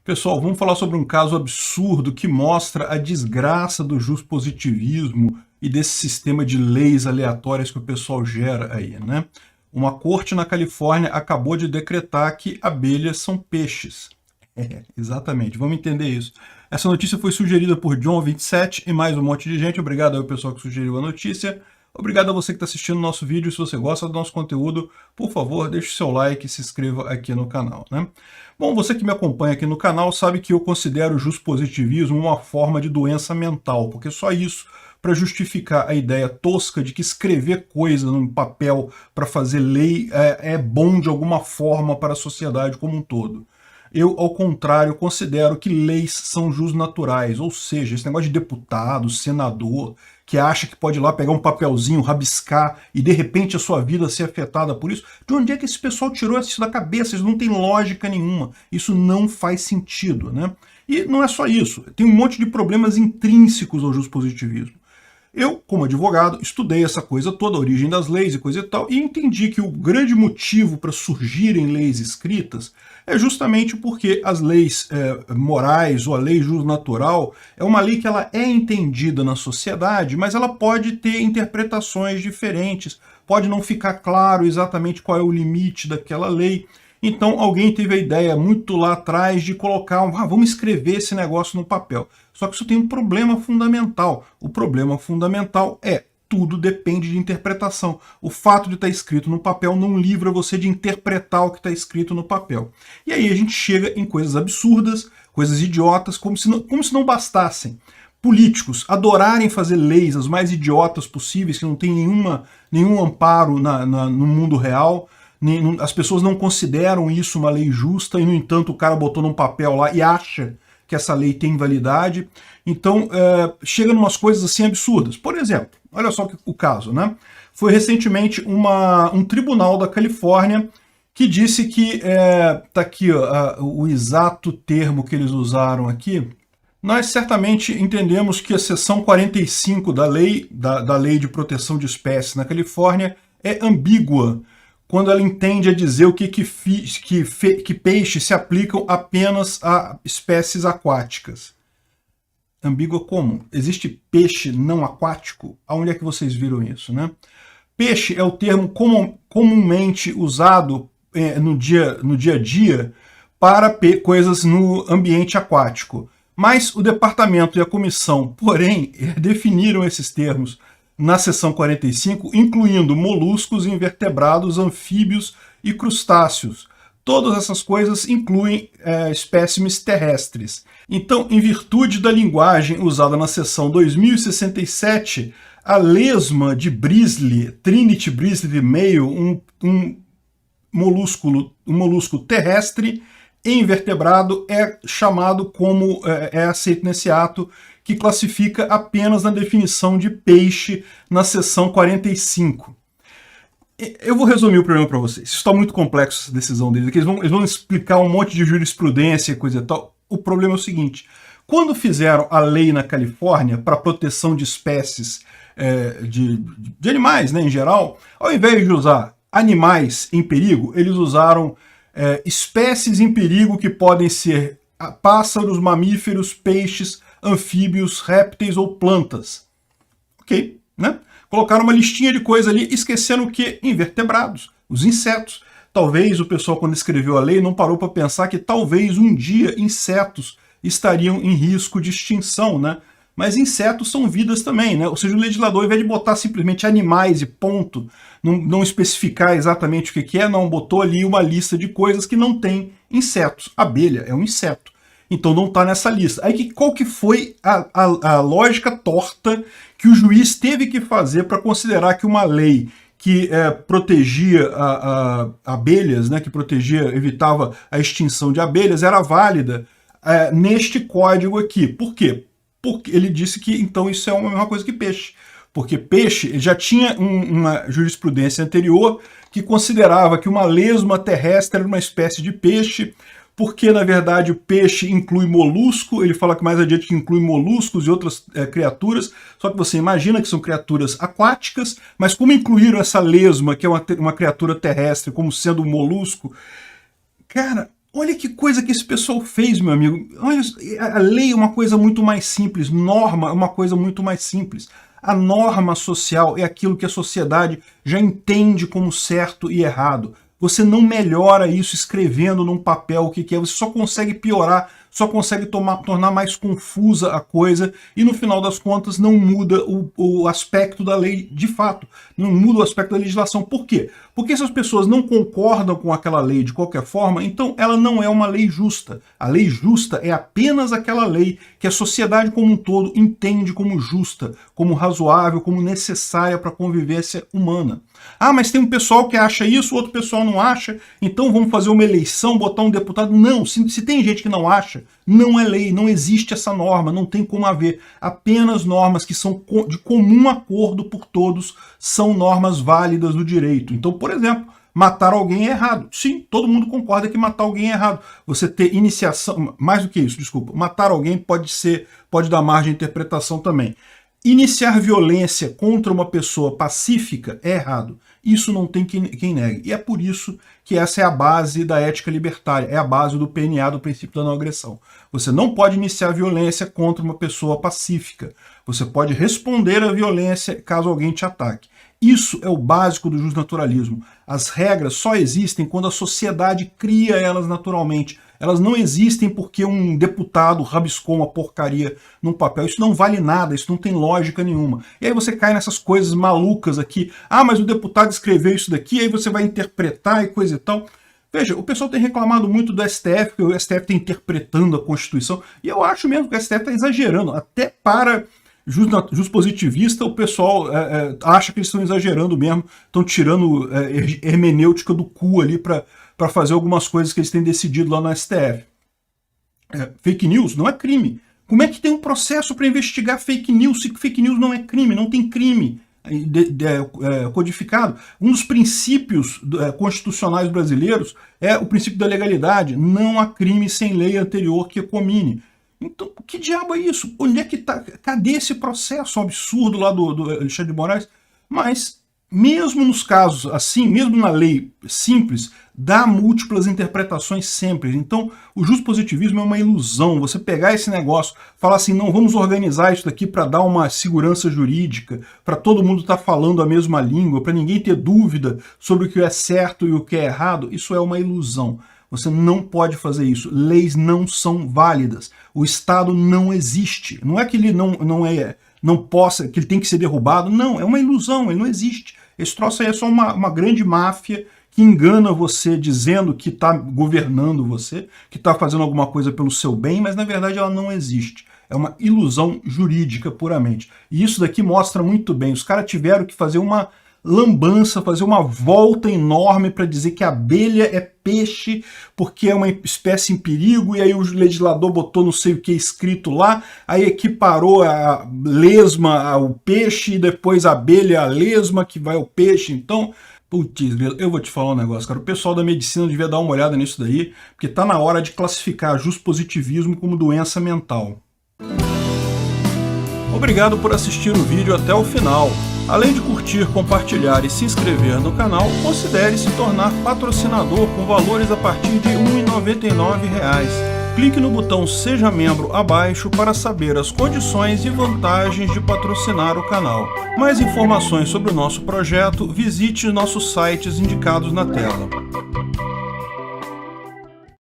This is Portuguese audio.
Pessoal, vamos falar sobre um caso absurdo que mostra a desgraça do positivismo e desse sistema de leis aleatórias que o pessoal gera aí, né? Uma corte na Califórnia acabou de decretar que abelhas são peixes. Exatamente, vamos entender isso. Essa notícia foi sugerida por John27 e mais um monte de gente. Obrigado ao pessoal que sugeriu a notícia. Obrigado a você que está assistindo o nosso vídeo. Se você gosta do nosso conteúdo, por favor, deixe o seu like e se inscreva aqui no canal, né? Bom, você que me acompanha aqui no canal sabe que eu considero o positivismo uma forma de doença mental, porque só isso para justificar a ideia tosca de que escrever coisa num papel para fazer lei é bom de alguma forma para a sociedade como um todo. Eu, ao contrário, considero que leis são naturais, ou seja, esse negócio de deputado, senador, que acha que pode ir lá pegar um papelzinho, rabiscar e de repente a sua vida ser afetada por isso. De onde é que esse pessoal tirou isso da cabeça? Isso não tem lógica nenhuma. Isso não faz sentido, né? E não é só isso. Tem um monte de problemas intrínsecos ao positivismo. Eu, como advogado, estudei essa coisa toda, a origem das leis e coisa e tal, e entendi que o grande motivo para surgirem leis escritas é justamente porque as leis morais ou a lei justnatural é uma lei que ela é entendida na sociedade, mas ela pode ter interpretações diferentes, pode não ficar claro exatamente qual é o limite daquela lei. Então alguém teve a ideia muito lá atrás de colocar, vamos escrever esse negócio no papel. Só que isso tem um problema fundamental. O problema fundamental é tudo depende de interpretação. O fato de estar escrito no papel não livra você de interpretar o que está escrito no papel. E aí a gente chega em coisas absurdas, coisas idiotas, como se não bastassem políticos adorarem fazer leis as mais idiotas possíveis, que não tem nenhum amparo no mundo real. As pessoas não consideram isso uma lei justa e, no entanto, o cara botou num papel lá e acha que essa lei tem validade. Então, chega em umas coisas assim absurdas. Por exemplo, olha só o caso, né? Foi recentemente um tribunal da Califórnia que disse que, tá aqui ó, o exato termo que eles usaram aqui. Nós certamente entendemos que a seção 45 da lei de proteção de espécies na Califórnia é ambígua, quando ela entende a dizer o que peixes se aplicam apenas a espécies aquáticas. Ambígua como? Existe peixe não aquático? Aonde é que vocês viram isso, né? Peixe é o termo comumente usado no dia a dia para coisas no ambiente aquático. Mas o departamento e a comissão, porém, definiram esses termos na seção 45, incluindo moluscos, invertebrados, anfíbios e crustáceos. Todas essas coisas incluem espécimes terrestres. Então, em virtude da linguagem usada na seção 2067, a lesma de Brisley, Trinity Brisley male, um molusco terrestre e invertebrado, é chamado como é aceito nesse ato, que classifica apenas na definição de peixe na seção 45. Eu vou resumir o problema para vocês. Isso está muito complexo, essa decisão deles. Eles vão explicar um monte de jurisprudência e coisa e tal. O problema é o seguinte: quando fizeram a lei na Califórnia para proteção de espécies de animais, né, em geral, ao invés de usar animais em perigo, eles usaram espécies em perigo, que podem ser pássaros, mamíferos, peixes, anfíbios, répteis ou plantas. Ok, né? Colocaram uma listinha de coisas ali, esquecendo o que? Invertebrados, os insetos. Talvez o pessoal, quando escreveu a lei, não parou para pensar que talvez um dia insetos estariam em risco de extinção, né? Mas insetos são vidas também, né? Ou seja, o legislador, ao invés de botar simplesmente animais e ponto, não especificar exatamente o que é, não, botou ali uma lista de coisas que não tem insetos. Abelha é um inseto. Então não está nessa lista. Aí qual que foi a lógica torta que o juiz teve que fazer para considerar que uma lei que protegia abelhas, né, que evitava a extinção de abelhas, era válida neste código aqui? Por quê? Porque ele disse que então isso é a mesma coisa que peixe. Porque peixe já tinha uma jurisprudência anterior que considerava que uma lesma terrestre era uma espécie de peixe, porque, na verdade, o peixe inclui molusco. Ele fala que mais adiante que inclui moluscos e outras criaturas, só que você imagina que são criaturas aquáticas, mas como incluíram essa lesma, que é uma criatura terrestre, como sendo um molusco, cara, Olha que coisa que esse pessoal fez, meu amigo. Olha, a lei é uma coisa muito mais simples, norma é uma coisa muito mais simples. A norma social é aquilo que a sociedade já entende como certo e errado. Você não melhora isso escrevendo num papel o que é, você só consegue piorar, só consegue tornar mais confusa a coisa e no final das contas não muda o aspecto da lei de fato, não muda o aspecto da legislação. Por quê? Porque se as pessoas não concordam com aquela lei de qualquer forma, então ela não é uma lei justa. A lei justa é apenas aquela lei que a sociedade como um todo entende como justa, como razoável, como necessária para a convivência humana. Ah, mas tem um pessoal que acha isso, outro pessoal não acha, então vamos fazer uma eleição, botar um deputado. Não, se tem gente que não acha, não é lei, não existe essa norma, não tem como haver. Apenas normas que são de comum acordo por todos são normas válidas do direito. Então, por exemplo, matar alguém é errado. Sim, todo mundo concorda que matar alguém é errado. Você ter iniciação, mais do que isso, desculpa, matar alguém pode dar margem de interpretação também. Iniciar violência contra uma pessoa pacífica é errado. Isso não tem quem negue. E é por isso que essa é a base da ética libertária, é a base do PNA, do princípio da não agressão. Você não pode iniciar violência contra uma pessoa pacífica. Você pode responder à violência caso alguém te ataque. Isso é o básico do justnaturalismo. As regras só existem quando a sociedade cria elas naturalmente. Elas não existem porque um deputado rabiscou uma porcaria num papel. Isso não vale nada, isso não tem lógica nenhuma. E aí você cai nessas coisas malucas aqui. Ah, mas o deputado escreveu isso daqui, aí você vai interpretar e coisa e tal. Veja, o pessoal tem reclamado muito do STF, que o STF está interpretando a Constituição, e eu acho mesmo que o STF está exagerando. Até para positivistas, o pessoal acha que eles estão exagerando mesmo, estão tirando hermenêutica do cu ali para fazer algumas coisas que eles têm decidido lá no STF. Fake news não é crime. Como é que tem um processo para investigar fake news se fake news não é crime? Não tem crime codificado. Um dos princípios constitucionais brasileiros é o princípio da legalidade. Não há crime sem lei anterior que comine. Então, que diabo é isso? Onde é que tá? Cadê esse processo absurdo lá do Alexandre de Moraes? Mas, mesmo nos casos assim, mesmo na lei simples, dá múltiplas interpretações sempre. Então, o justpositivismo é uma ilusão. Você pegar esse negócio, falar assim, não, vamos organizar isso daqui para dar uma segurança jurídica, para todo mundo estar falando a mesma língua, para ninguém ter dúvida sobre o que é certo e o que é errado, isso é uma ilusão. Você não pode fazer isso. Leis não são válidas. O Estado não existe. Não é que ele não possa, que ele tem que ser derrubado. Não, é uma ilusão, ele não existe. Esse troço aí é só uma grande máfia que engana você dizendo que está governando você, que está fazendo alguma coisa pelo seu bem, mas na verdade ela não existe. É uma ilusão jurídica puramente. E isso daqui mostra muito bem. Os caras tiveram que fazer uma lambança, fazer uma volta enorme para dizer que a abelha é peixe porque é uma espécie em perigo, e aí o legislador botou não sei o que escrito lá, aí equiparou a lesma ao peixe e depois a abelha à lesma que vai ao peixe. Então, putz, eu vou te falar um negócio, cara, o pessoal da medicina devia dar uma olhada nisso daí, porque tá na hora de classificar justpositivismo como doença mental. Obrigado por assistir o vídeo até o final. Além de curtir, compartilhar e se inscrever no canal, considere se tornar patrocinador com valores a partir de R$ 1,99. Clique no botão Seja Membro abaixo para saber as condições e vantagens de patrocinar o canal. Mais informações sobre o nosso projeto, visite nossos sites indicados na tela.